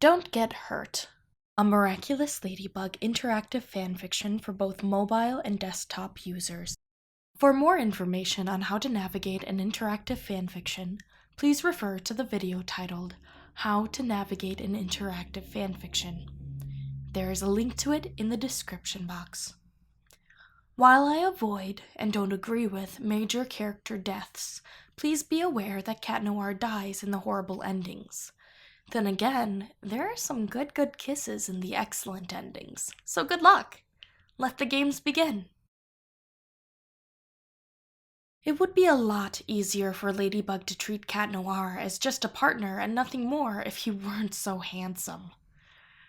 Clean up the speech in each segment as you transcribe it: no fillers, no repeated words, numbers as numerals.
Don't Get Hurt, a Miraculous Ladybug interactive fanfiction for both mobile and desktop users. For more information on how to navigate an interactive fanfiction, please refer to the video titled How to Navigate an Interactive Fanfiction. There is a link to it in the description box. While I avoid and don't agree with major character deaths, please be aware that Cat Noir dies in the horrible endings. Then again, there are some good kisses in the excellent endings, so good luck! Let the games begin! It would be a lot easier for Ladybug to treat Cat Noir as just a partner and nothing more if he weren't so handsome.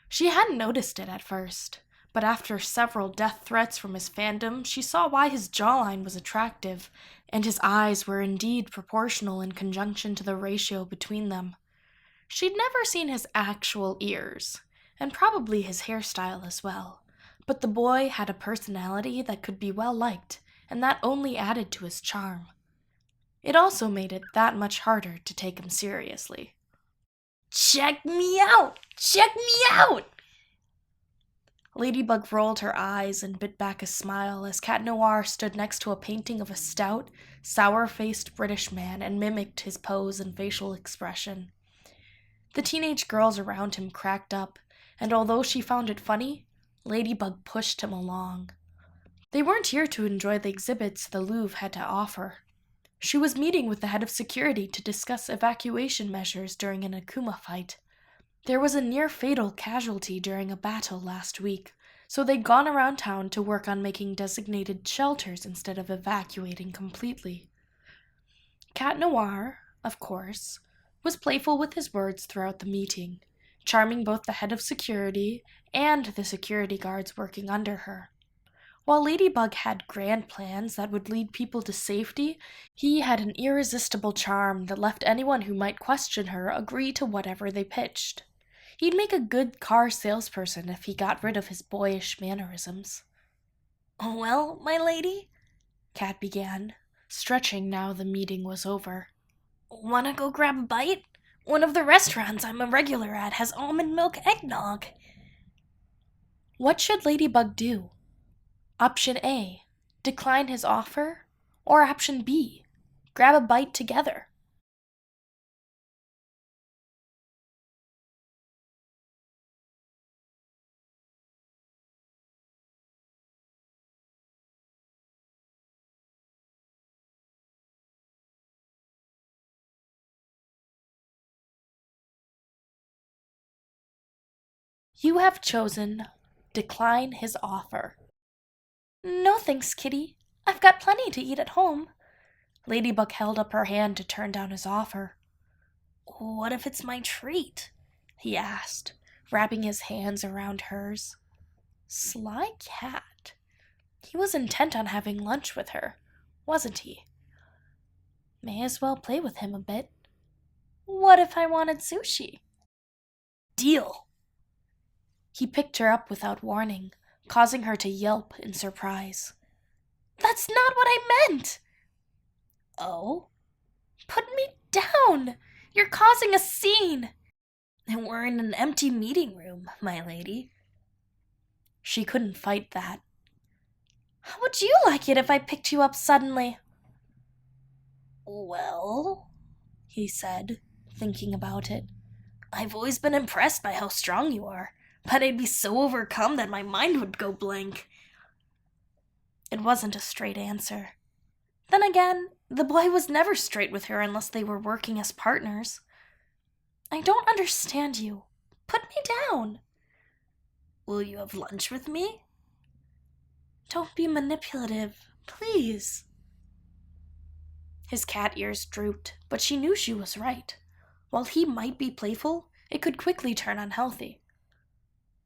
She hadn't noticed it at first, but after several death threats from his fandom, she saw why his jawline was attractive, and his eyes were indeed proportional in conjunction to the ratio between them. She'd never seen his actual ears, and probably his hairstyle as well, but the boy had a personality that could be well liked, and that only added to his charm. It also made it that much harder to take him seriously. "Check me out! Check me out!" Ladybug rolled her eyes and bit back a smile as Cat Noir stood next to a painting of a stout, sour-faced British man and mimicked his pose and facial expression. The teenage girls around him cracked up, and although she found it funny, Ladybug pushed him along. They weren't here to enjoy the exhibits the Louvre had to offer. She was meeting with the head of security to discuss evacuation measures during an Akuma fight. There was a near-fatal casualty during a battle last week, so they'd gone around town to work on making designated shelters instead of evacuating completely. Cat Noir, of course, was playful with his words throughout the meeting, charming both the head of security and the security guards working under her. While Ladybug had grand plans that would lead people to safety, he had an irresistible charm that left anyone who might question her agree to whatever they pitched. He'd make a good car salesperson if he got rid of his boyish mannerisms. "Well, my lady," Cat began, stretching now the meeting was over. "Wanna go grab a bite? One of the restaurants I'm a regular at has almond milk eggnog." What should Ladybug do? Option A, decline his offer, or option B, grab a bite together? You have chosen decline his offer. "No thanks, kitty. I've got plenty to eat at home." Ladybug held up her hand to turn down his offer. "What if it's my treat?" he asked, wrapping his hands around hers. Sly cat. He was intent on having lunch with her, wasn't he? May as well play with him a bit. What if I wanted sushi? Deal. He picked her up without warning, causing her to yelp in surprise. "That's not what I meant!" "Oh? Put me down! You're causing a scene!" "And we're in an empty meeting room, my lady." She couldn't fight that. "How would you like it if I picked you up suddenly?" "Well," he said, thinking about it, "I've always been impressed by how strong you are, but I'd be so overcome that my mind would go blank." It wasn't a straight answer. Then again, the boy was never straight with her unless they were working as partners. "I don't understand you. Put me down." "Will you have lunch with me?" "Don't be manipulative, please." His cat ears drooped, but she knew she was right. While he might be playful, it could quickly turn unhealthy.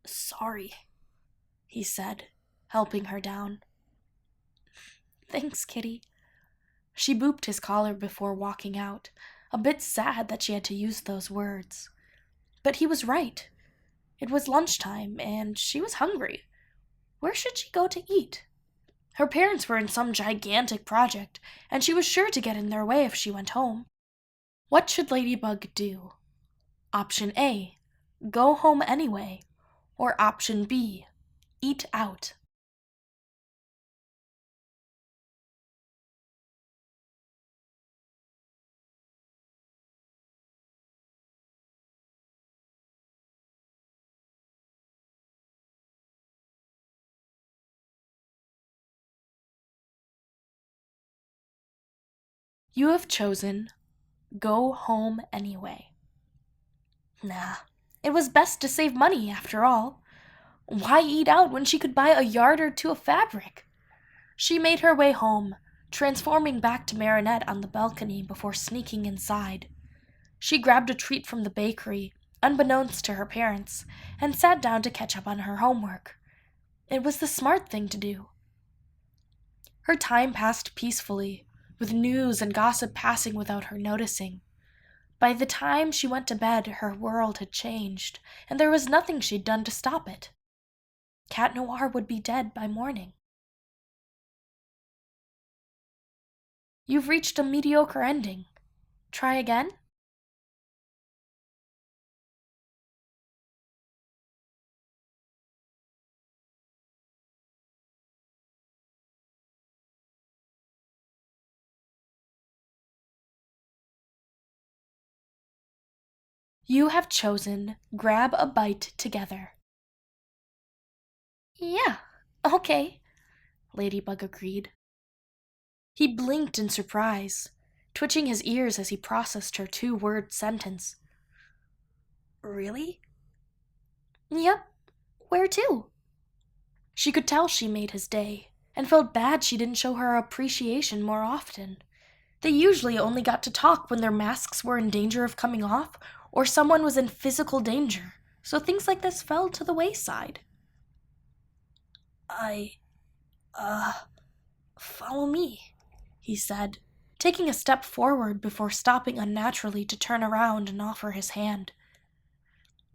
"Sorry," he said, helping her down. "Thanks, kitty." She booped his collar before walking out, a bit sad that she had to use those words. But he was right. It was lunchtime, and she was hungry. Where should she go to eat? Her parents were in some gigantic project, and she was sure to get in their way if she went home. What should Ladybug do? Option A, go home anyway, or option B, eat out. You have chosen go home anyway. Nah, it was best to save money after all. Why eat out when she could buy a yard or two of fabric? She made her way home, transforming back to Marinette on the balcony before sneaking inside. She grabbed a treat from the bakery, unbeknownst to her parents, and sat down to catch up on her homework. It was the smart thing to do. Her time passed peacefully, with news and gossip passing without her noticing. By the time she went to bed, her world had changed, and there was nothing she'd done to stop it. Cat Noir would be dead by morning. You've reached a mediocre ending. Try again? You have chosen grab a bite together. Yeah, okay, Ladybug agreed. He blinked in surprise, twitching his ears as he processed her two-word sentence. Really? Yep. Where to? She could tell she made his day, and felt bad she didn't show her appreciation more often. They usually only got to talk when their masks were in danger of coming off, or someone was in physical danger, so things like this fell to the wayside. Follow me, he said, taking a step forward before stopping unnaturally to turn around and offer his hand.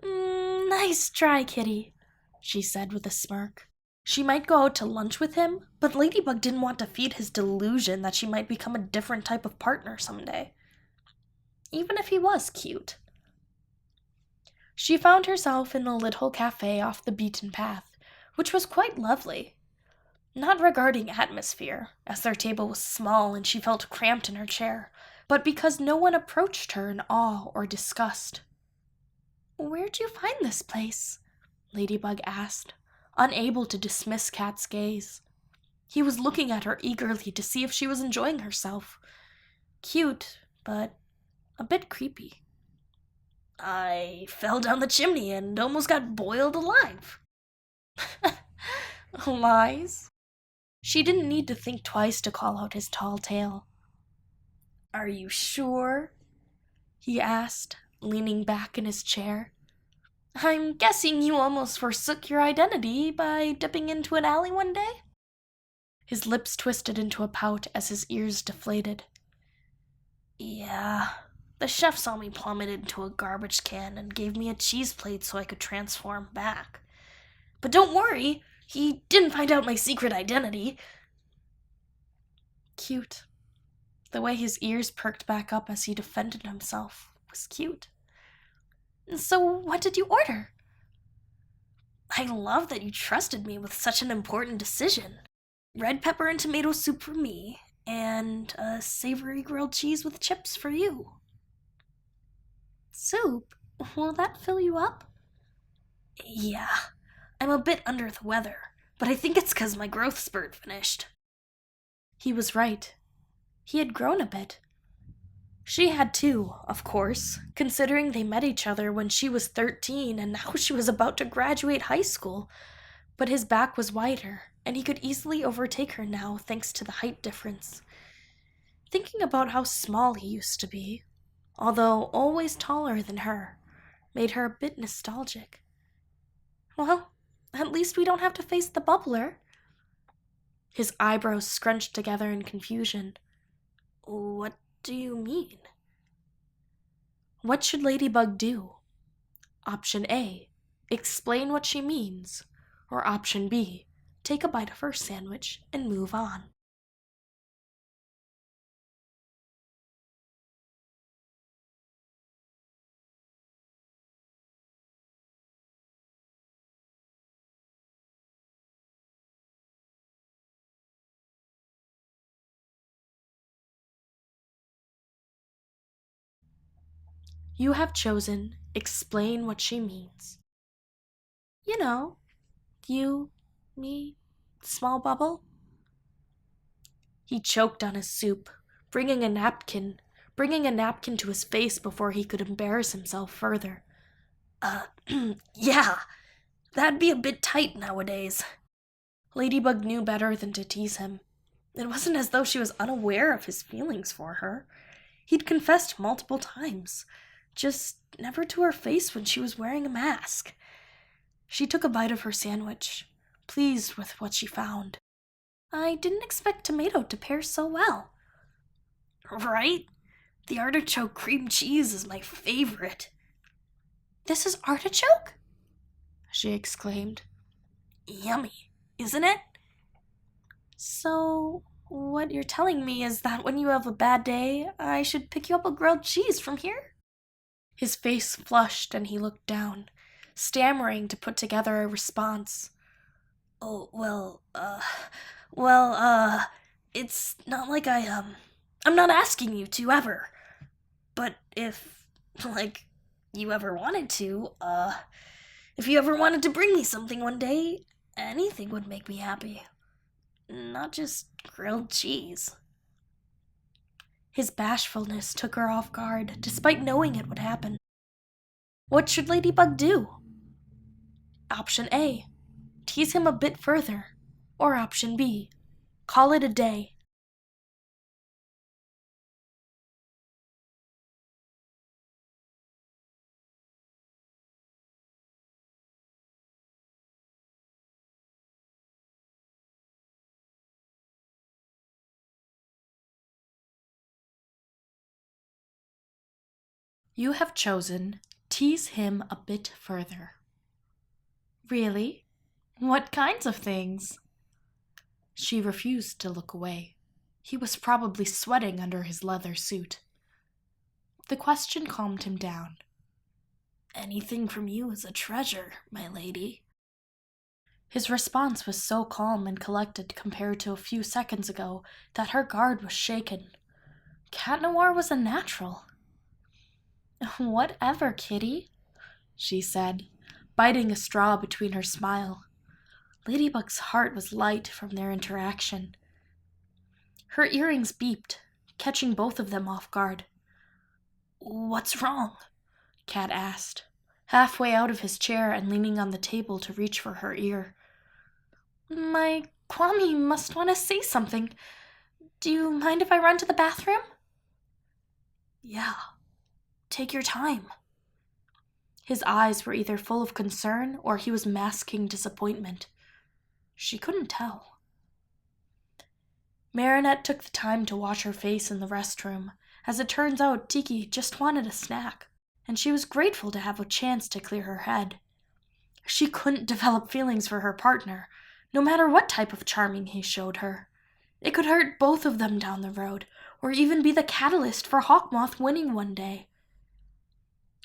Nice try, kitty, she said with a smirk. She might go out to lunch with him, but Ladybug didn't want to feed his delusion that she might become a different type of partner someday. Even if he was cute. She found herself in a little cafe off the beaten path, which was quite lovely. Not regarding atmosphere, as their table was small and she felt cramped in her chair, but because no one approached her in awe or disgust. Where'd you find this place? Ladybug asked, unable to dismiss Cat's gaze. He was looking at her eagerly to see if she was enjoying herself. Cute, but a bit creepy. I fell down the chimney and almost got boiled alive. Lies? She didn't need to think twice to call out his tall tale. Are you sure? He asked, leaning back in his chair. I'm guessing you almost forsook your identity by dipping into an alley one day? His lips twisted into a pout as his ears deflated. Yeah, the chef saw me plummet into a garbage can and gave me a cheese plate so I could transform back. But don't worry, he didn't find out my secret identity. Cute. The way his ears perked back up as he defended himself was cute. So what did you order? I love that you trusted me with such an important decision. Red pepper and tomato soup for me, and a savory grilled cheese with chips for you. Soup? Will that fill you up? Yeah, I'm a bit under the weather, but I think it's 'cause my growth spurt finished. He was right. He had grown a bit. She had too, of course, considering they met each other when she was 13 and now she was about to graduate high school. But his back was wider, and he could easily overtake her now thanks to the height difference. Thinking about how small he used to be, although always taller than her, made her a bit nostalgic. Well, at least we don't have to face the bubbler. His eyebrows scrunched together in confusion. What do you mean? What should Ladybug do? Option A, explain what she means. Or option B, take a bite of her sandwich and move on. You have chosen explain what she means. You know, you, me, small bubble. He choked on his soup, bringing a napkin to his face before he could embarrass himself further. Yeah, that'd be a bit tight nowadays. Ladybug knew better than to tease him. It wasn't as though she was unaware of his feelings for her. He'd confessed multiple times, just never to her face when she was wearing a mask. She took a bite of her sandwich, pleased with what she found. I didn't expect tomato to pair so well. Right? The artichoke cream cheese is my favorite. This is artichoke? She exclaimed. Yummy, isn't it? So, what you're telling me is that when you have a bad day, I should pick you up a grilled cheese from here? His face flushed and he looked down, stammering to put together a response. Oh, it's not like I'm not asking you to ever. But if, you ever wanted to, if you ever wanted to bring me something one day, anything would make me happy. Not just grilled cheese. His bashfulness took her off guard, despite knowing it would happen. What should Ladybug do? Option A, tease him a bit further. Or option B, call it a day. You have chosen tease him a bit further. Really? What kinds of things? She refused to look away. He was probably sweating under his leather suit. The question calmed him down. Anything from you is a treasure, my lady. His response was so calm and collected compared to a few seconds ago that her guard was shaken. Cat Noir was a natural. Whatever, kitty, she said, biting a straw between her smile. Ladybug's heart was light from their interaction. Her earrings beeped, catching both of them off guard. What's wrong? Cat asked, halfway out of his chair and leaning on the table to reach for her ear. My Kwame must want to say something. Do you mind if I run to the bathroom? Yeah. Take your time. His eyes were either full of concern or he was masking disappointment. She couldn't tell. Marinette took the time to wash her face in the restroom. As it turns out, Tiki just wanted a snack, and she was grateful to have a chance to clear her head. She couldn't develop feelings for her partner, no matter what type of charming he showed her. It could hurt both of them down the road, or even be the catalyst for Hawkmoth winning one day.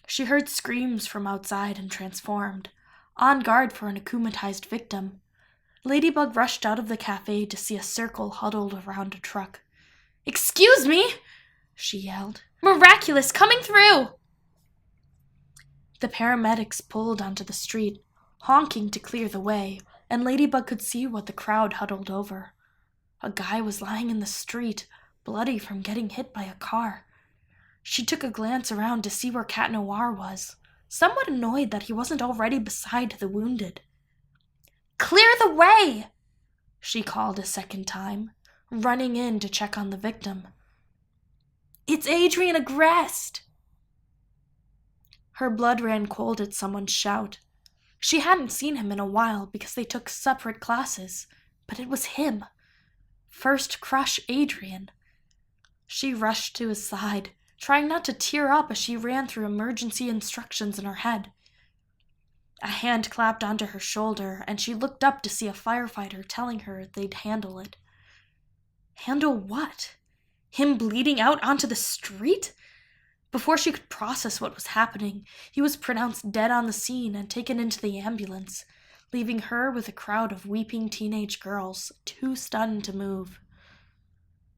She heard screams from outside and transformed, on guard for an akumatized victim. Ladybug rushed out of the cafe to see a circle huddled around a truck. Excuse me, she yelled. Miraculous, coming through! The paramedics pulled onto the street, honking to clear the way, and Ladybug could see what the crowd huddled over. A guy was lying in the street, bloody from getting hit by a car. She took a glance around to see where Cat Noir was, somewhat annoyed that he wasn't already beside the wounded. Clear the way! She called a second time, running in to check on the victim. It's Adrian Agreste! Her blood ran cold at someone's shout. She hadn't seen him in a while because they took separate classes, but it was him. First crush Adrian. She rushed to his side, trying not to tear up as she ran through emergency instructions in her head. A hand clapped onto her shoulder, and she looked up to see a firefighter telling her they'd handle it. Handle what? Him bleeding out onto the street? Before she could process what was happening, he was pronounced dead on the scene and taken into the ambulance, leaving her with a crowd of weeping teenage girls, too stunned to move.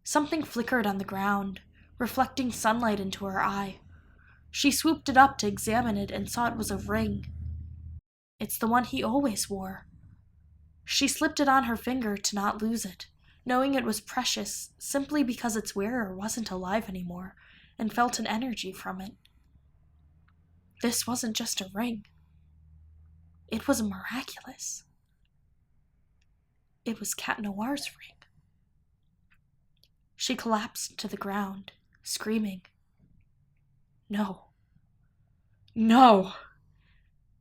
Something flickered on the ground, reflecting sunlight into her eye. She swooped it up to examine it and saw it was a ring. It's the one he always wore. She slipped it on her finger to not lose it, knowing it was precious simply because its wearer wasn't alive anymore, and felt an energy from it. This wasn't just a ring. It was miraculous. It was Cat Noir's ring. She collapsed to the ground, screaming. No. No!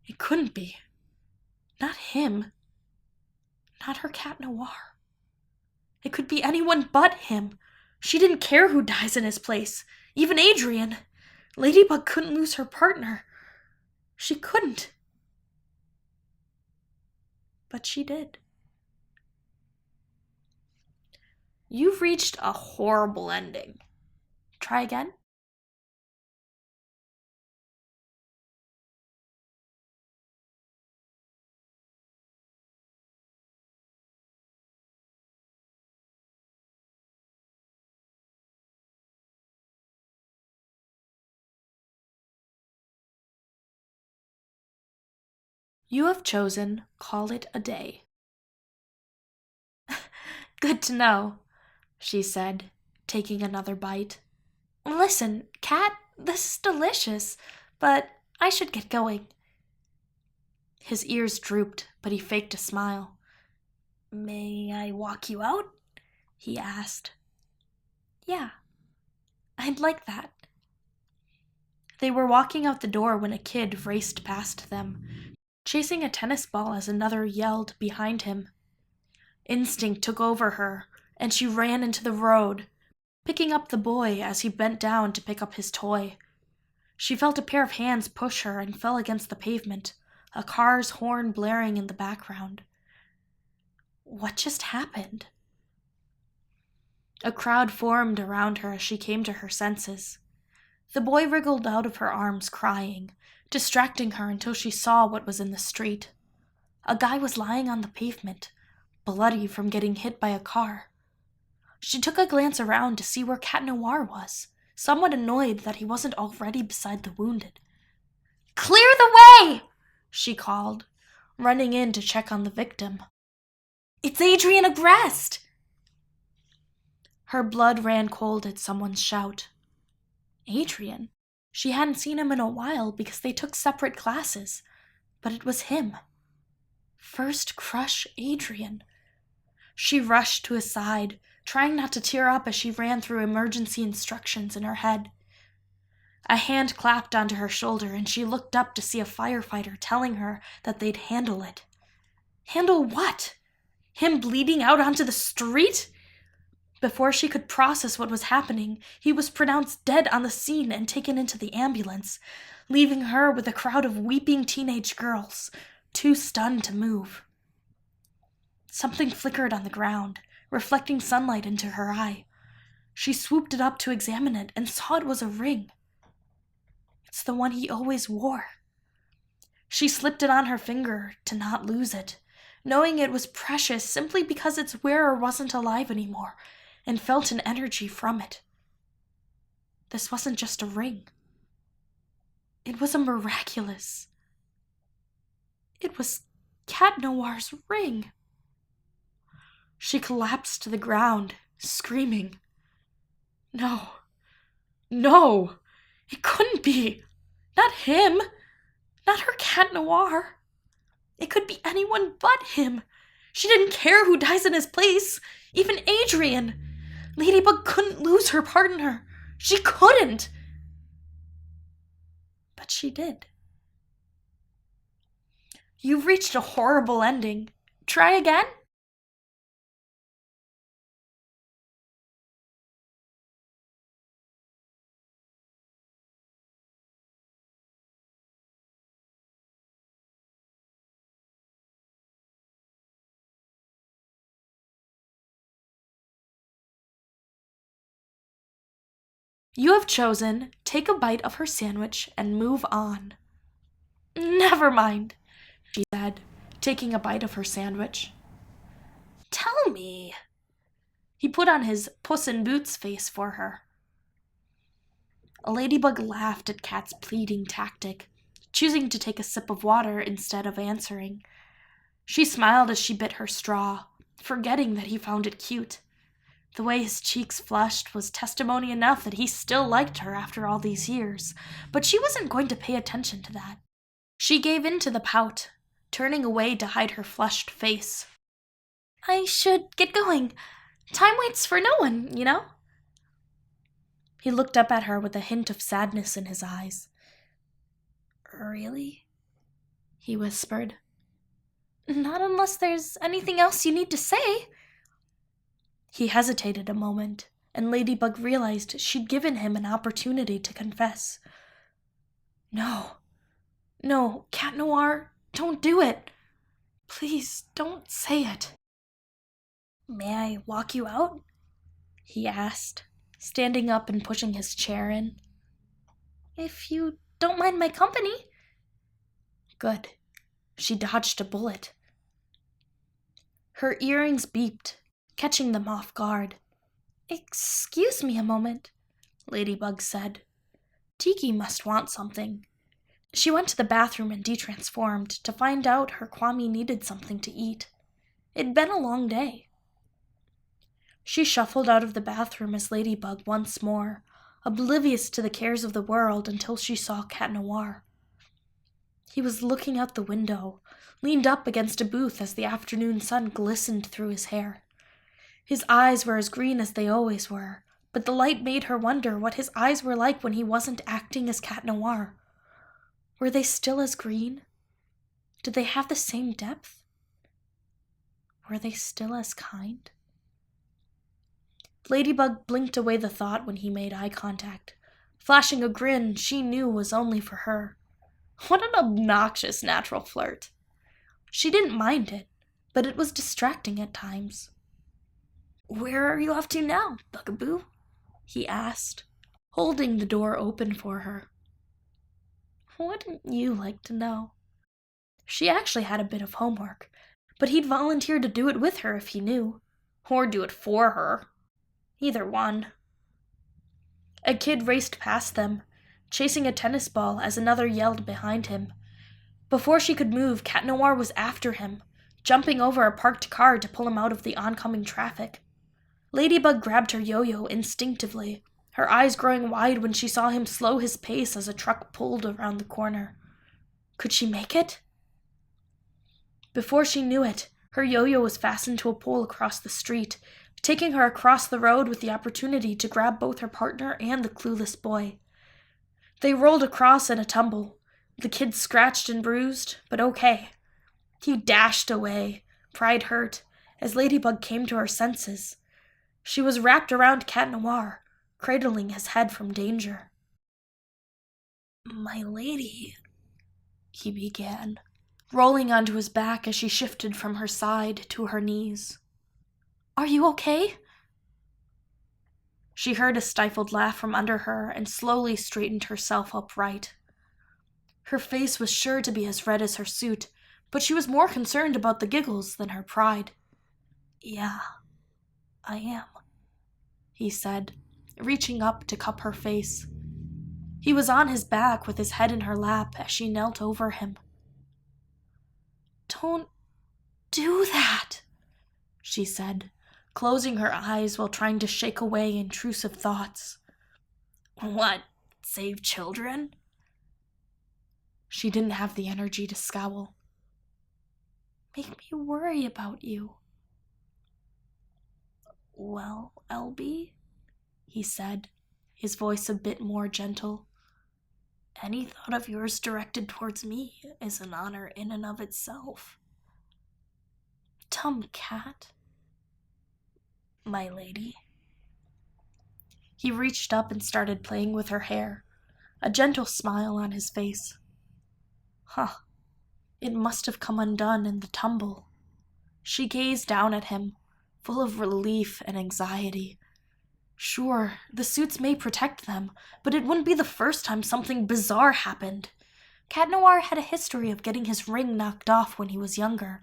It couldn't be. Not him. Not her Cat Noir. It could be anyone but him. She didn't care who dies in his place. Even Adrian. Ladybug couldn't lose her partner. She couldn't. But she did. You've reached a horrible ending. Try again. You have chosen Call It a Day. Good to know, she said, taking another bite. Listen, Cat, this is delicious, but I should get going. His ears drooped, but he faked a smile. May I walk you out? He asked. Yeah, I'd like that. They were walking out the door when a kid raced past them, chasing a tennis ball as another yelled behind him. Instinct took over her, and she ran into the road, picking up the boy as he bent down to pick up his toy. She felt a pair of hands push her and fell against the pavement, a car's horn blaring in the background. What just happened? A crowd formed around her as she came to her senses. The boy wriggled out of her arms crying, distracting her until she saw what was in the street. A guy was lying on the pavement, bloody from getting hit by a car. She took a glance around to see where Cat Noir was, somewhat annoyed that he wasn't already beside the wounded. Clear the way! She called, running in to check on the victim. It's Adrian Agreste! Her blood ran cold at someone's shout. Adrian? She hadn't seen him in a while because they took separate classes, but it was him. First crush Adrian. She rushed to his side, trying not to tear up as she ran through emergency instructions in her head. A hand clapped onto her shoulder and she looked up to see a firefighter telling her that they'd handle it. Handle what? Him bleeding out onto the street? Before she could process what was happening, he was pronounced dead on the scene and taken into the ambulance, leaving her with a crowd of weeping teenage girls, too stunned to move. Something flickered on the ground, reflecting sunlight into her eye. She swooped it up to examine it and saw it was a ring. It's the one he always wore. She slipped it on her finger to not lose it, knowing it was precious simply because its wearer wasn't alive anymore, and felt an energy from it. This wasn't just a ring. It was a miraculous. It was Cat Noir's ring. She collapsed to the ground, screaming. No. No! It couldn't be! Not him! Not her Cat Noir! It could be anyone but him! She didn't care who dies in his place! Even Adrian! Ladybug couldn't lose her partner! She couldn't! But she did. You've reached a horrible ending. Try again? You have chosen Take a Bite of Her Sandwich and Move On. Never mind, she said, taking a bite of her sandwich. Tell me. He put on his Puss in Boots face for her. A ladybug laughed at Cat's pleading tactic, choosing to take a sip of water instead of answering. She smiled as she bit her straw, forgetting that he found it cute. The way his cheeks flushed was testimony enough that he still liked her after all these years, but she wasn't going to pay attention to that. She gave in to the pout, turning away to hide her flushed face. I should get going. Time waits for no one, you know? He looked up at her with a hint of sadness in his eyes. Really? He whispered. Not unless there's anything else you need to say. He hesitated a moment, and Ladybug realized she'd given him an opportunity to confess. No, Cat Noir, don't do it. Please, don't say it. May I walk you out? He asked, standing up and pushing his chair in. If you don't mind my company. Good. She dodged a bullet. Her earrings beeped, catching them off guard. Excuse me a moment, Ladybug said. Tiki must want something. She went to the bathroom and detransformed to find out her Kwame needed something to eat. It'd been a long day. She shuffled out of the bathroom as Ladybug once more, oblivious to the cares of the world until she saw Cat Noir. He was looking out the window, leaned up against a booth as the afternoon sun glistened through his hair. His eyes were as green as they always were, but the light made her wonder what his eyes were like when he wasn't acting as Cat Noir. Were they still as green? Did they have the same depth? Were they still as kind? Ladybug blinked away the thought when he made eye contact, flashing a grin she knew was only for her. What an obnoxious natural flirt. She didn't mind it, but it was distracting at times. Where are you off to now, Bugaboo? He asked, holding the door open for her. Wouldn't you like to know? She actually had a bit of homework, but he'd volunteered to do it with her if he knew, or do it for her. Either one. A kid raced past them, chasing a tennis ball as another yelled behind him. Before she could move, Cat Noir was after him, jumping over a parked car to pull him out of the oncoming traffic. Ladybug grabbed her yo-yo instinctively, her eyes growing wide when she saw him slow his pace as a truck pulled around the corner. Could she make it? Before she knew it, her yo-yo was fastened to a pole across the street, taking her across the road with the opportunity to grab both her partner and the clueless boy. They rolled across in a tumble, the kid scratched and bruised, but okay. He dashed away, pride hurt, as Ladybug came to her senses. She was wrapped around Cat Noir, cradling his head from danger. My lady, he began, rolling onto his back as she shifted from her side to her knees. Are you okay? She heard a stifled laugh from under her and slowly straightened herself upright. Her face was sure to be as red as her suit, but she was more concerned about the giggles than her pride. Yeah, I am, he said, reaching up to cup her face. He was on his back with his head in her lap as she knelt over him. Don't do that, she said, closing her eyes while trying to shake away intrusive thoughts. What, save children? She didn't have the energy to scowl. Make me worry about you. Well, LB, he said, his voice a bit more gentle. Any thought of yours directed towards me is an honor in and of itself. Dumb cat. My lady. He reached up and started playing with her hair, a gentle smile on his face. It must have come undone in the tumble. She gazed down at him, full of relief and anxiety. Sure, the suits may protect them, but it wouldn't be the first time something bizarre happened. Cat Noir had a history of getting his ring knocked off when he was younger,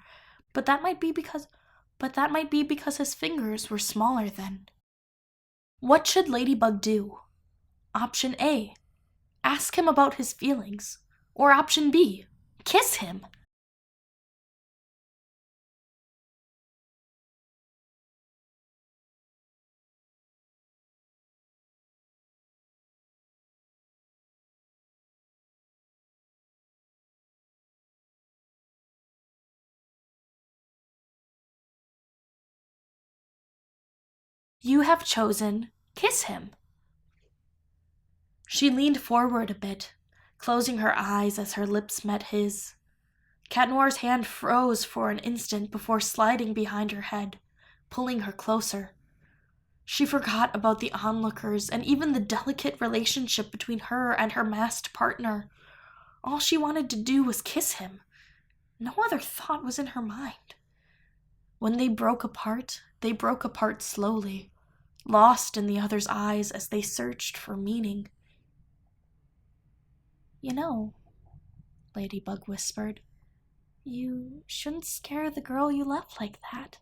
but that might be because his fingers were smaller then. What should Ladybug do? Option A, ask him about his feelings. Or option B, kiss him. You have chosen kiss him. She leaned forward a bit, closing her eyes as her lips met his. Cat Noir's hand froze for an instant before sliding behind her head, pulling her closer. She forgot about the onlookers and even the delicate relationship between her and her masked partner. All she wanted to do was kiss him. No other thought was in her mind. When they broke apart slowly, lost in the other's eyes as they searched for meaning. You know, Ladybug whispered, you shouldn't scare the girl you love like that.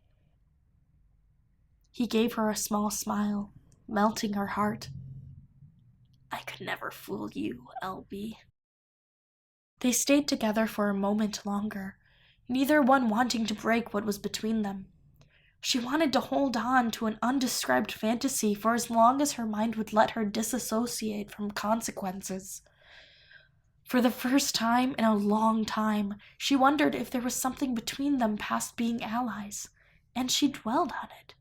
He gave her a small smile, melting her heart. I could never fool you, LB. They stayed together for a moment longer, neither one wanting to break what was between them. She wanted to hold on to an undescribed fantasy for as long as her mind would let her disassociate from consequences. For the first time in a long time, she wondered if there was something between them past being allies, and she dwelled on it.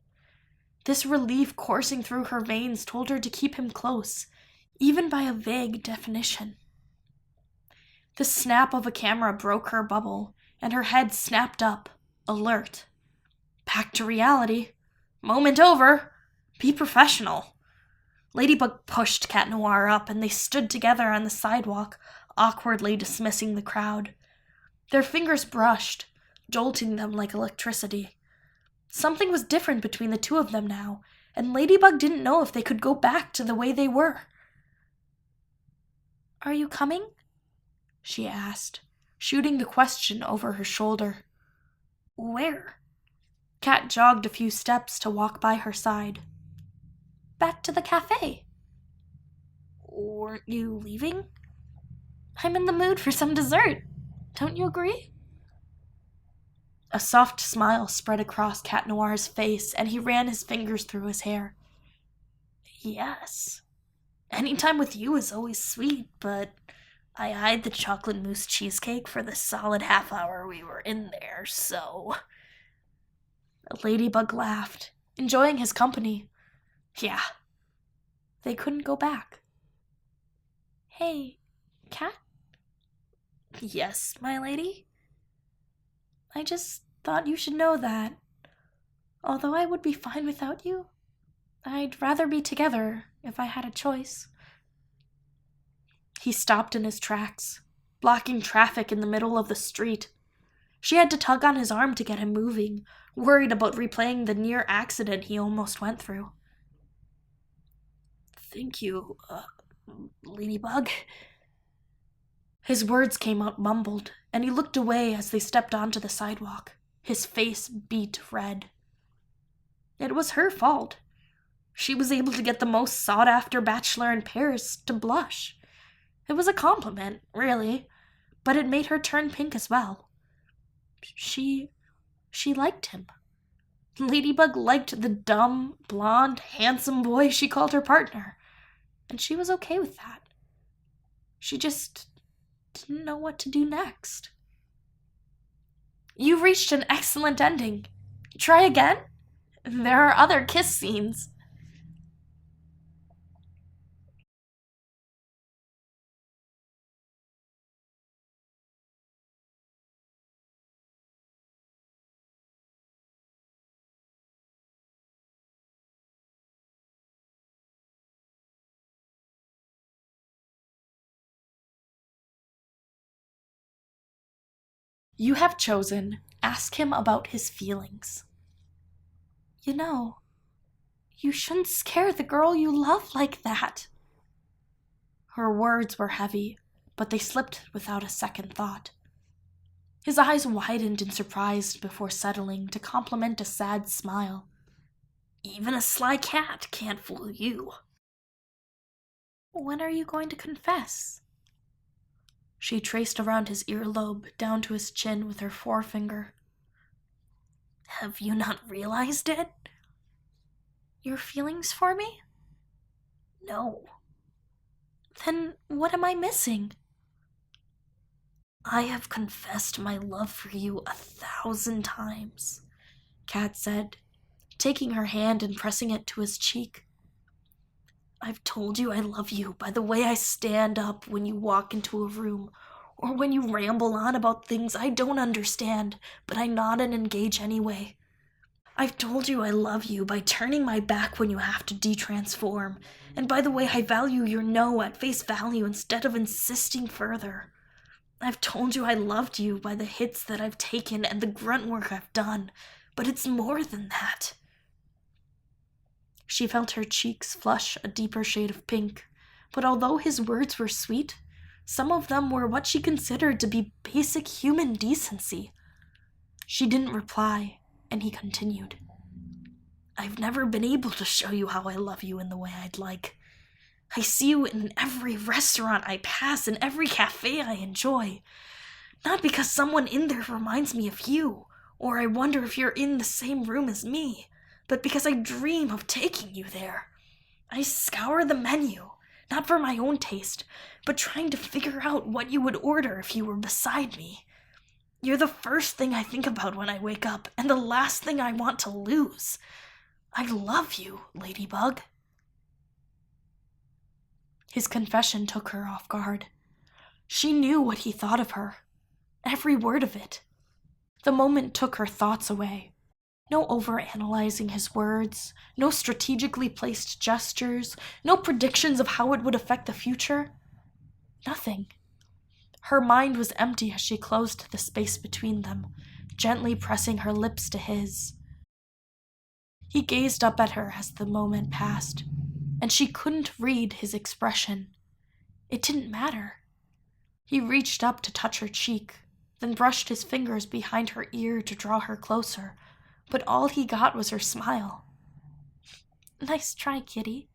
This relief coursing through her veins told her to keep him close, even by a vague definition. The snap of a camera broke her bubble, and her head snapped up, alert. Back to reality. Moment over. Be professional. Ladybug pushed Cat Noir up, and they stood together on the sidewalk, awkwardly dismissing the crowd. Their fingers brushed, jolting them like electricity. Something was different between the two of them now, and Ladybug didn't know if they could go back to the way they were. Are you coming? She asked, shooting the question over her shoulder. Where? Cat jogged a few steps to walk by her side. Back to the cafe. Weren't you leaving? I'm in the mood for some dessert. Don't you agree? A soft smile spread across Cat Noir's face, and he ran his fingers through his hair. Yes. Any time with you is always sweet, but I eyed the chocolate mousse cheesecake for the solid half hour we were in there, so... Ladybug laughed, enjoying his company. Yeah. They couldn't go back. Hey, Cat? Yes, my lady? I just thought you should know that, although I would be fine without you, I'd rather be together if I had a choice. He stopped in his tracks, blocking traffic in the middle of the street. She had to tug on his arm to get him moving, worried about replaying the near accident he almost went through. Thank you, Ladybug. His words came out mumbled, and he looked away as they stepped onto the sidewalk, his face beet red. It was her fault. She was able to get the most sought-after bachelor in Paris to blush. It was a compliment, really, but it made her turn pink as well. She liked him. Ladybug liked the dumb, blonde, handsome boy she called her partner, and she was okay with that. She just didn't know what to do next. You've reached an excellent ending. Try again? There are other kiss scenes. You have chosen ask him about his feelings. You know, you shouldn't scare the girl you love like that. Her words were heavy, but they slipped without a second thought. His eyes widened in surprise before settling to compliment a sad smile. Even a sly cat can't fool you. When are you going to confess? She traced around his earlobe down to his chin with her forefinger. Have you not realized it? Your feelings for me? No. Then what am I missing? I have confessed my love for you 1,000 times, Cat said, taking her hand and pressing it to his cheek. I've told you I love you by the way I stand up when you walk into a room, or when you ramble on about things I don't understand, but I nod and engage anyway. I've told you I love you by turning my back when you have to detransform, and by the way I value your no at face value instead of insisting further. I've told you I loved you by the hits that I've taken and the grunt work I've done, but it's more than that. She felt her cheeks flush a deeper shade of pink, but although his words were sweet, some of them were what she considered to be basic human decency. She didn't reply, and he continued. I've never been able to show you how I love you in the way I'd like. I see you in every restaurant I pass, in every cafe I enjoy. Not because someone in there reminds me of you, or I wonder if you're in the same room as me, but because I dream of taking you there. I scour the menu, not for my own taste, but trying to figure out what you would order if you were beside me. You're the first thing I think about when I wake up, and the last thing I want to lose. I love you, Ladybug. His confession took her off guard. She knew what he thought of her. Every word of it. The moment took her thoughts away. No overanalyzing his words, no strategically placed gestures, no predictions of how it would affect the future. Nothing. Her mind was empty as she closed the space between them, gently pressing her lips to his. He gazed up at her as the moment passed, and she couldn't read his expression. It didn't matter. He reached up to touch her cheek, then brushed his fingers behind her ear to draw her closer, but all he got was her smile. Nice try, kitty,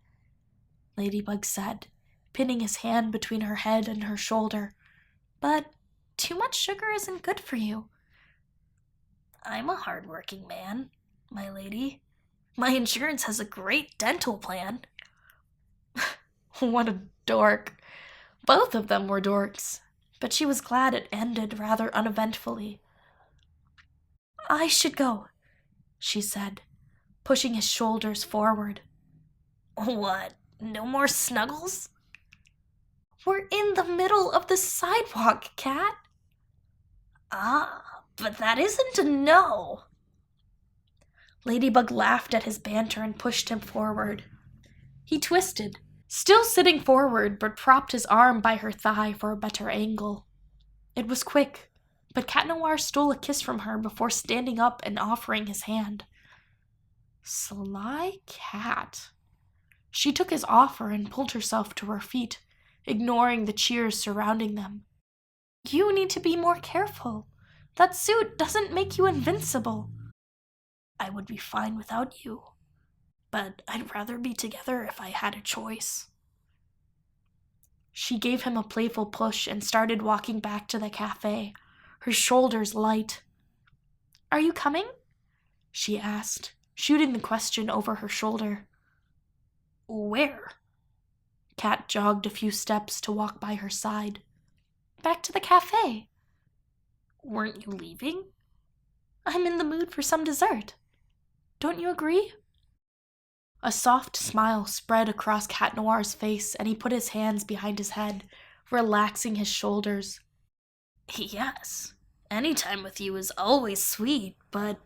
Ladybug said, pinning his hand between her head and her shoulder. But too much sugar isn't good for you. I'm a hard-working man, my lady. My insurance has a great dental plan. What a dork. Both of them were dorks, but she was glad it ended rather uneventfully. I should go, she said, pushing his shoulders forward. What? No more snuggles? We're in the middle of the sidewalk, Cat. Ah, but that isn't a no. Ladybug laughed at his banter and pushed him forward. He twisted, still sitting forward, but propped his arm by her thigh for a better angle. It was quick, but Cat Noir stole a kiss from her before standing up and offering his hand. Sly cat. She took his offer and pulled herself to her feet, ignoring the cheers surrounding them. You need to be more careful. That suit doesn't make you invincible. I would be fine without you, but I'd rather be together if I had a choice. She gave him a playful push and started walking back to the cafe, her shoulders light. Are you coming? She asked, shooting the question over her shoulder. Where? Cat jogged a few steps to walk by her side. Back to the cafe. Weren't you leaving? I'm in the mood for some dessert. Don't you agree? A soft smile spread across Cat Noir's face, and he put his hands behind his head, relaxing his shoulders. Yes, any time with you is always sweet, but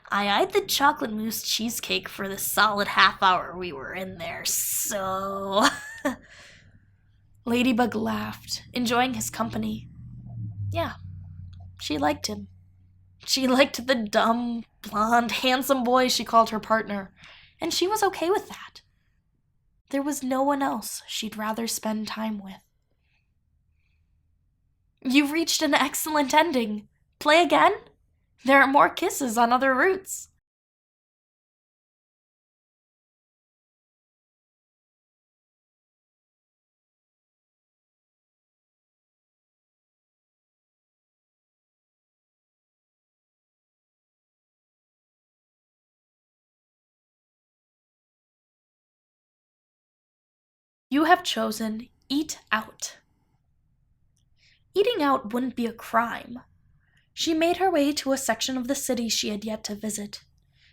I eyed the chocolate mousse cheesecake for the solid half hour we were in there, so... Ladybug laughed, enjoying his company. Yeah, she liked him. She liked the dumb, blonde, handsome boy she called her partner, and she was okay with that. There was no one else she'd rather spend time with. You've reached an excellent ending. Play again? There are more kisses on other routes. You have chosen eat out. Eating out wouldn't be a crime. She made her way to a section of the city she had yet to visit.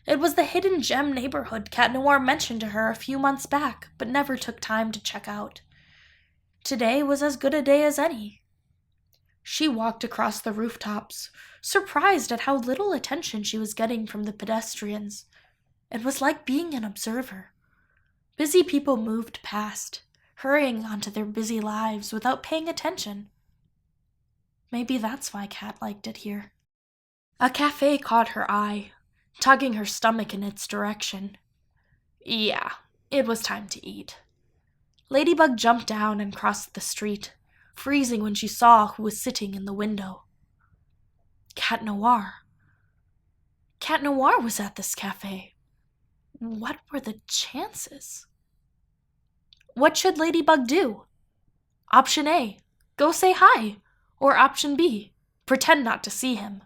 It was the hidden gem neighborhood Cat Noir mentioned to her a few months back, but never took time to check out. Today was as good a day as any. She walked across the rooftops, surprised at how little attention she was getting from the pedestrians. It was like being an observer. Busy people moved past, hurrying onto their busy lives without paying attention. Maybe that's why Cat liked it here. A cafe caught her eye, tugging her stomach in its direction. Yeah, it was time to eat. Ladybug jumped down and crossed the street, freezing when she saw who was sitting in the window. Cat Noir. Cat Noir was at this cafe. What were the chances? What should Ladybug do? Option A, go say hi. Or option B, pretend not to see him.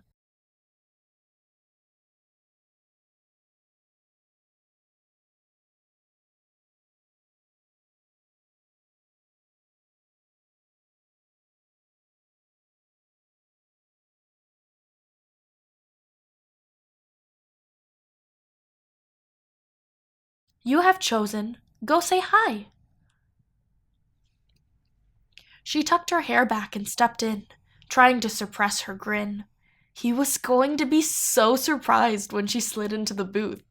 You have chosen go say hi. She tucked her hair back and stepped in, trying to suppress her grin. He was going to be so surprised when she slid into the booth.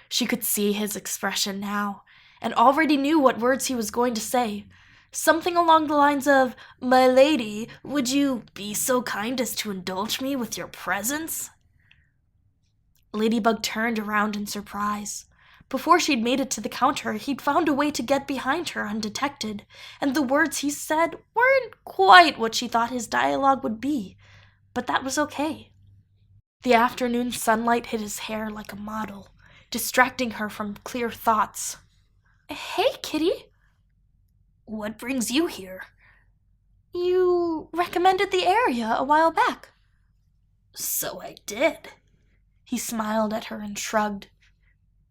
She could see his expression now, and already knew what words he was going to say. Something along the lines of, "My lady, would you be so kind as to indulge me with your presence?" Ladybug turned around in surprise. Before she'd made it to the counter, he'd found a way to get behind her undetected, and the words he said weren't quite what she thought his dialogue would be, but that was okay. The afternoon sunlight hit his hair like a model, distracting her from clear thoughts. "Hey, kitty. What brings you here?" "You recommended the area a while back." "So I did." He smiled at her and shrugged.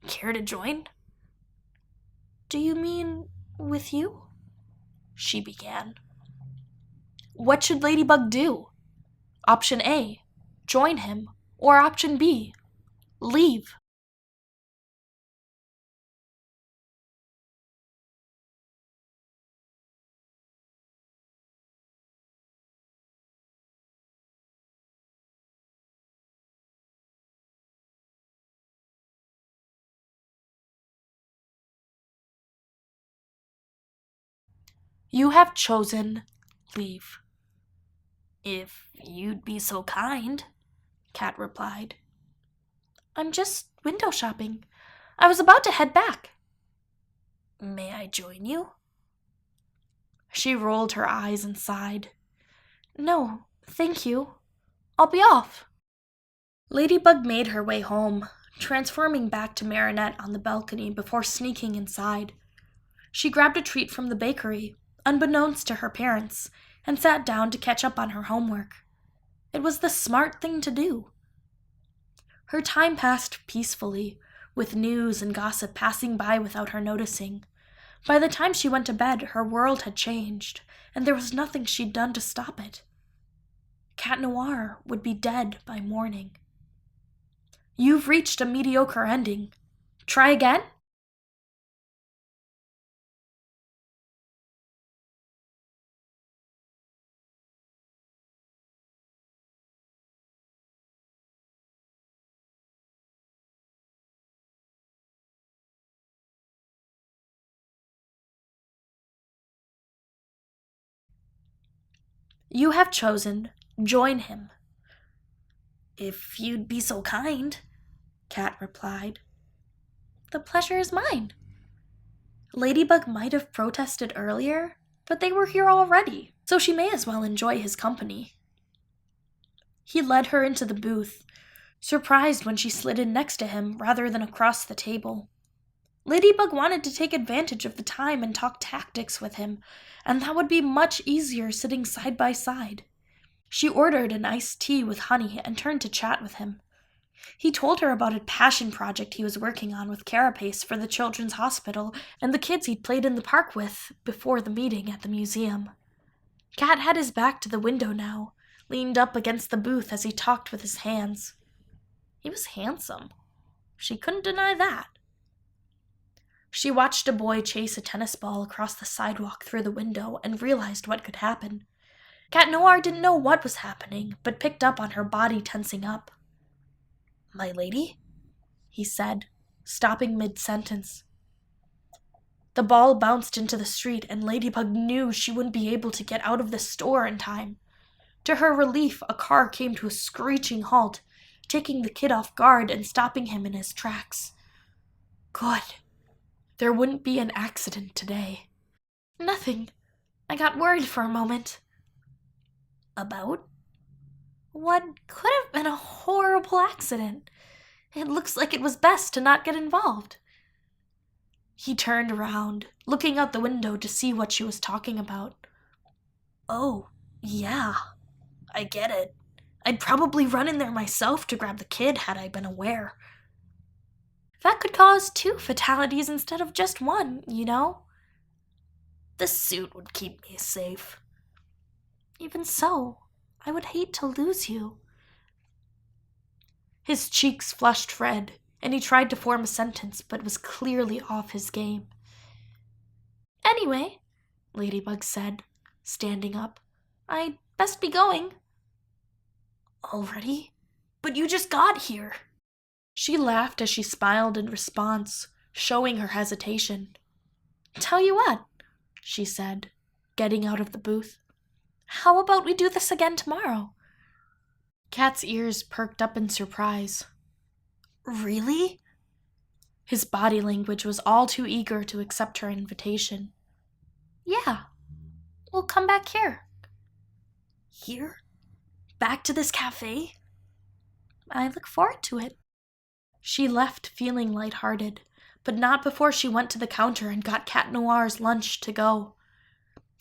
"Care to join?" "Do you mean with you?" she began. What should Ladybug do? Option A, join him, or option B, leave. You have chosen leave. "If you'd be so kind," Cat replied. "I'm just window shopping. I was about to head back." "May I join you?" She rolled her eyes and sighed. "No, thank you. I'll be off." Ladybug made her way home, transforming back to Marinette on the balcony before sneaking inside. She grabbed a treat from the bakery, unbeknownst to her parents, and sat down to catch up on her homework. It was the smart thing to do. Her time passed peacefully, with news and gossip passing by without her noticing. By the time she went to bed, her world had changed, and there was nothing she'd done to stop it. Cat Noir would be dead by morning. You've reached a mediocre ending. Try again? You have chosen join him. "If you'd be so kind," Cat replied. "The pleasure is mine." Ladybug might have protested earlier, but they were here already, so she may as well enjoy his company. He led her into the booth, surprised when she slid in next to him rather than across the table. Ladybug wanted to take advantage of the time and talk tactics with him, and that would be much easier sitting side by side. She ordered an iced tea with honey and turned to chat with him. He told her about a passion project he was working on with Carapace for the Children's Hospital and the kids he'd played in the park with before the meeting at the museum. Cat had his back to the window now, leaned up against the booth as he talked with his hands. He was handsome. She couldn't deny that. She watched a boy chase a tennis ball across the sidewalk through the window and realized what could happen. Cat Noir didn't know what was happening, but picked up on her body tensing up. "My lady?" he said, stopping mid-sentence. The ball bounced into the street, and Ladybug knew she wouldn't be able to get out of the store in time. To her relief, a car came to a screeching halt, taking the kid off guard and stopping him in his tracks. Good. There wouldn't be an accident today. "Nothing. I got worried for a moment." "About?" "What could have been a horrible accident. It looks like it was best to not get involved." He turned around, looking out the window to see what she was talking about. "Oh, yeah, I get it. I'd probably run in there myself to grab the kid had I been aware." "That could cause 2 fatalities instead of just 1, you know." "The suit would keep me safe." "Even so, I would hate to lose you." His cheeks flushed red, and he tried to form a sentence but was clearly off his game. "Anyway," Ladybug said, standing up, "I'd best be going." "Already? But you just got here." She laughed as she smiled in response, showing her hesitation. "Tell you what," she said, getting out of the booth. "How about we do this again tomorrow?" Cat's ears perked up in surprise. "Really?" His body language was all too eager to accept her invitation. "Yeah. We'll come back here." "Here? Back to this cafe?" "I look forward to it." She left feeling lighthearted, but not before she went to the counter and got Cat Noir's lunch to go.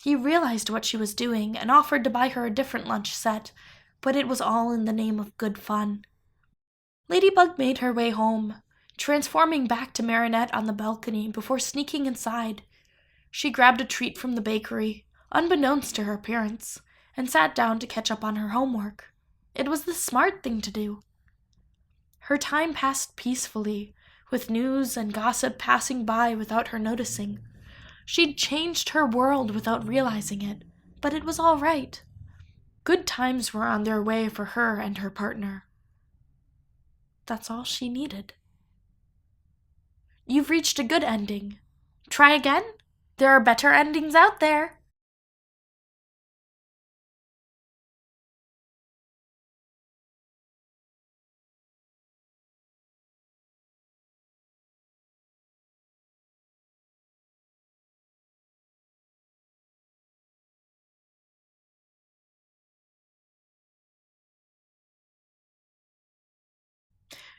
He realized what she was doing and offered to buy her a different lunch set, but it was all in the name of good fun. Ladybug made her way home, transforming back to Marinette on the balcony before sneaking inside. She grabbed a treat from the bakery, unbeknownst to her parents, and sat down to catch up on her homework. It was the smart thing to do. Her time passed peacefully, with news and gossip passing by without her noticing. She'd changed her world without realizing it, but it was all right. Good times were on their way for her and her partner. That's all she needed. You've reached a good ending. Try again? There are better endings out there.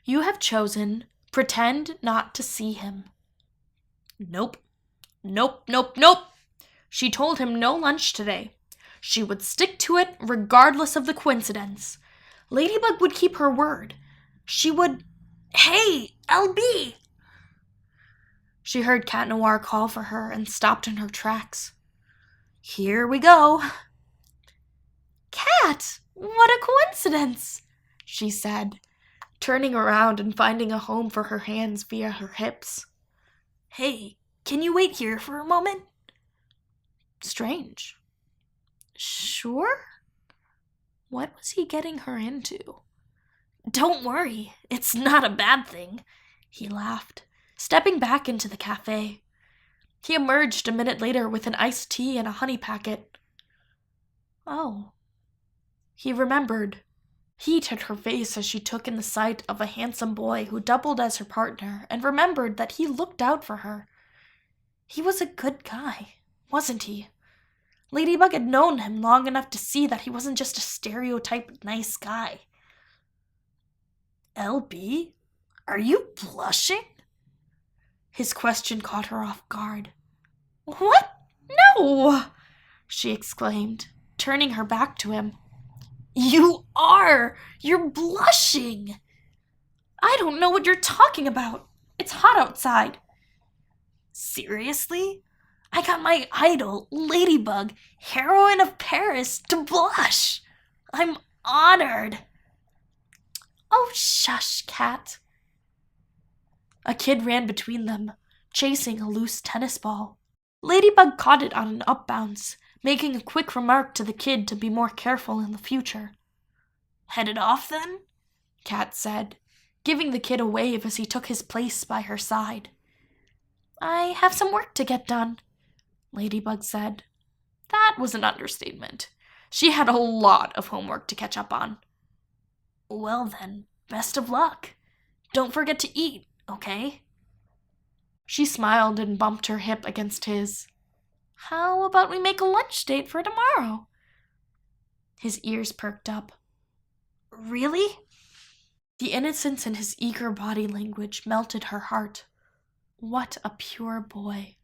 You have chosen pretend not to see him. Nope. Nope, nope, nope. She told him no lunch today. She would stick to it regardless of the coincidence. Ladybug would keep her word. She would... Hey, LB! She heard Cat Noir call for her and stopped in her tracks. Here we go. Cat, what a coincidence, she said, turning around and finding a home for her hands via her hips. Hey, can you wait here for a moment? Strange. Sure? What was he getting her into? Don't worry, it's not a bad thing, he laughed, stepping back into the cafe. He emerged a minute later with an iced tea and a honey packet. Oh. He remembered. Heat hit her face as she took in the sight of a handsome boy who doubled as her partner and remembered that he looked out for her. He was a good guy, wasn't he? Ladybug had known him long enough to see that he wasn't just a stereotyped nice guy. LB, are you blushing? His question caught her off guard. What? No! She exclaimed, turning her back to him. You are! You're blushing! I don't know what you're talking about. It's hot outside. Seriously? I got my idol, Ladybug, heroine of Paris, to blush. I'm honored. Oh, shush, Cat. A kid ran between them, chasing a loose tennis ball. Ladybug caught it on an up bounce, making a quick remark to the kid to be more careful in the future. Headed off then? Cat said, giving the kid a wave as he took his place by her side. I have some work to get done, Ladybug said. That was an understatement. She had a lot of homework to catch up on. Well then, best of luck. Don't forget to eat, okay? She smiled and bumped her hip against his. How about we make a lunch date for tomorrow? His ears perked up. Really? The innocence in his eager body language melted her heart. What a pure boy.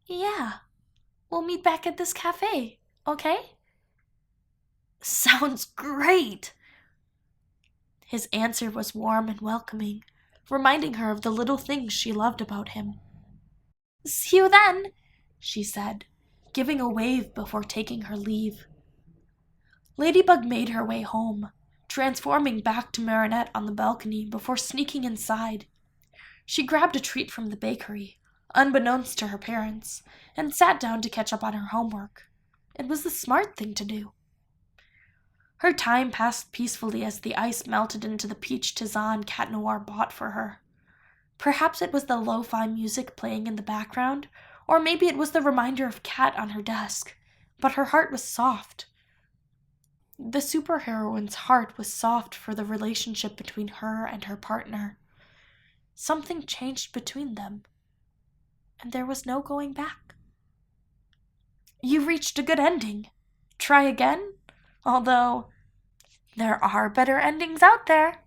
Yeah, we'll meet back at this cafe, okay? Sounds great! His answer was warm and welcoming, reminding her of the little things she loved about him. See you then, she said, giving a wave before taking her leave. Ladybug made her way home, transforming back to Marinette on the balcony before sneaking inside. She grabbed a treat from the bakery, unbeknownst to her parents, and sat down to catch up on her homework. It was the smart thing to do. Her time passed peacefully as the ice melted into the peach tisane Cat Noir bought for her. Perhaps it was the lo-fi music playing in the background, or maybe it was the reminder of Cat on her desk, but her heart was soft. The superheroine's heart was soft for the relationship between her and her partner. Something changed between them, and there was no going back. You reached a good ending. Try again? Although, there are better endings out there.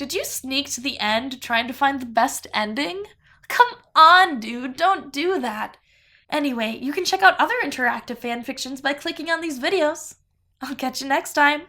Did you sneak to the end trying to find the best ending? Come on, dude, don't do that. Anyway, you can check out other interactive fanfictions by clicking on these videos. I'll catch you next time.